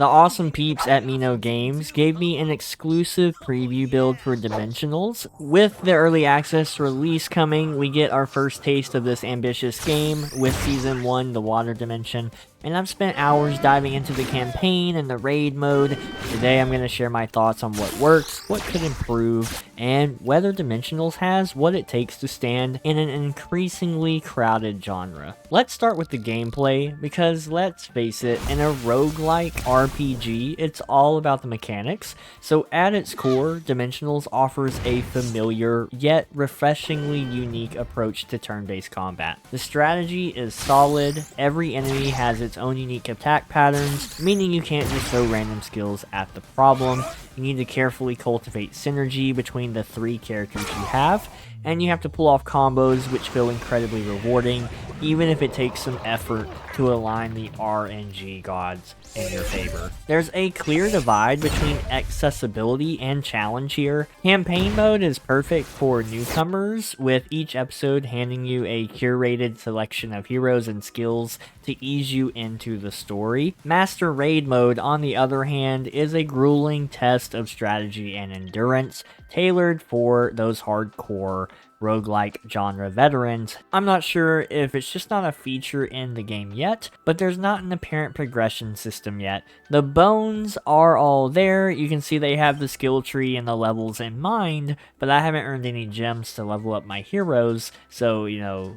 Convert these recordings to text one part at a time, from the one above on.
The awesome peeps at Mino Games gave me an exclusive preview build for Dimensionals. With the early access release coming, we get our first taste of this ambitious game with Season 1, The Water Dimension, and I've spent hours diving into the campaign and the raid mode. Today I'm going to share my thoughts on what works, what could improve, and whether Dimensionals has what it takes to stand in an increasingly crowded genre. Let's start with the gameplay, because let's face it, in a roguelike RPG, it's all about the mechanics. So at its core, Dimensionals offers a familiar yet refreshingly unique approach to turn-based combat. The strategy is solid, every enemy has its own unique attack patterns, meaning you can't just throw random skills at the problem. You need to carefully cultivate synergy between the three characters you have, and you have to pull off combos which feel incredibly rewarding, even if it takes some effort to align the RNG gods in your favor. There's a clear divide between accessibility and challenge here. Campaign mode is perfect for newcomers, with each episode handing you a curated selection of heroes and skills to ease you into the story. Master Raid mode, on the other hand, is a grueling test of strategy and endurance, tailored for those hardcore roguelike genre veterans. I'm not sure if it's just not a feature in the game yet, but there's not an apparent progression system yet. The bones are all there, you can see they have the skill tree and the levels in mind, but I haven't earned any gems to level up my heroes, so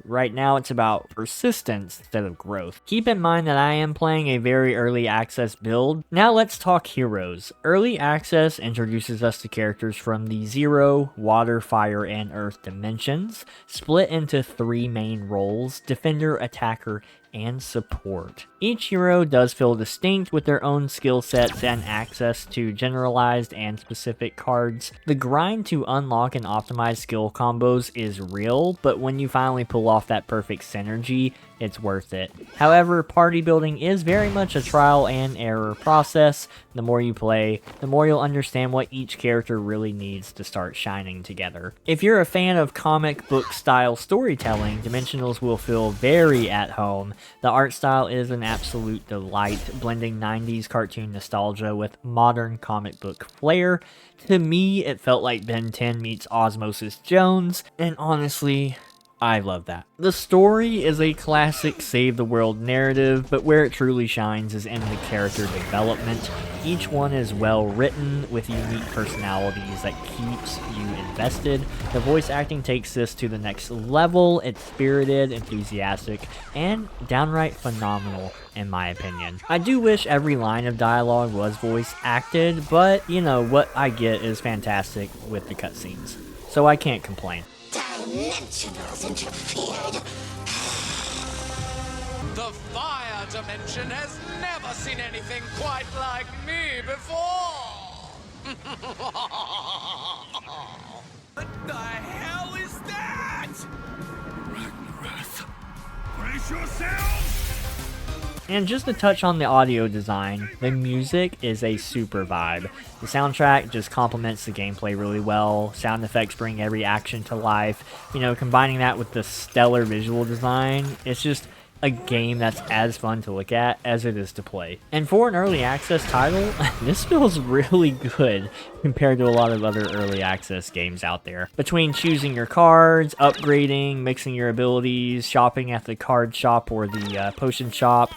right now it's about persistence instead of growth. Keep in mind that I am playing a very early access build. Now let's talk heroes. Early access introduces us to characters from the Zero, Water, Fire, and Earth dimensions, split into three main roles: defender, attacker, and support. Each hero does feel distinct with their own skill sets and access to generalized and specific cards. The grind to unlock and optimize skill combos is real, but when you finally pull off that perfect synergy, it's worth it. However, party building is very much a trial and error process. The more you play, the more you'll understand what each character really needs to start shining together. If you're a fan of comic book style storytelling, Dimensionals will feel very at home. The art style is an absolute delight, blending 90s cartoon nostalgia with modern comic book flair. To me, it felt like Ben 10 meets Osmosis Jones, and honestly, I love that. The story is a classic save the world narrative, but where it truly shines is in the character development. Each one is well written, with unique personalities that keeps you invested. The voice acting takes this to the next level. It's spirited, enthusiastic, and downright phenomenal in my opinion. I do wish every line of dialogue was voice acted, but what I get is fantastic with the cutscenes, so I can't complain. Dimensionals interfered. The fire dimension has never seen anything quite like me before. What the hell is that? Ragnareth, brace yourselves! And just to touch on the audio design, the music is a super vibe. The soundtrack just complements the gameplay really well. Sound effects bring every action to life. Combining that with the stellar visual design, it's just a game that's as fun to look at as it is to play. And for an early access title, this feels really good compared to a lot of other early access games out there. Between choosing your cards, upgrading, mixing your abilities, shopping at the card shop or the potion shop,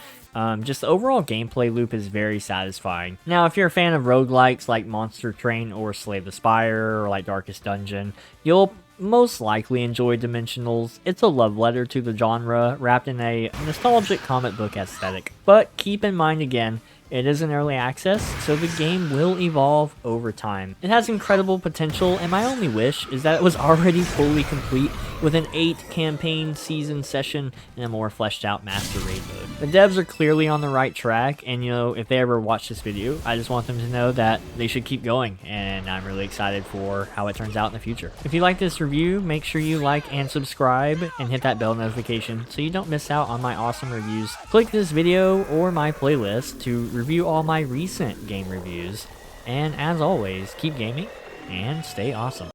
just the overall gameplay loop is very satisfying. Now, if you're a fan of roguelikes like Monster Train or Slay the Spire or like Darkest Dungeon, you'll most likely enjoy Dimensionals. It's a love letter to the genre, wrapped in a nostalgic comic book aesthetic. But keep in mind again, it is an early access, so the game will evolve over time. It has incredible potential, and my only wish is that it was already fully complete with an 8 campaign season session and a more fleshed out Master Raid mode. The devs are clearly on the right track, and if they ever watch this video, I just want them to know that they should keep going, and I'm really excited for how it turns out in the future. If you like this review, make sure you like and subscribe, and hit that bell notification so you don't miss out on my awesome reviews. Click this video or my playlist to review all my recent game reviews, and as always, keep gaming and stay awesome.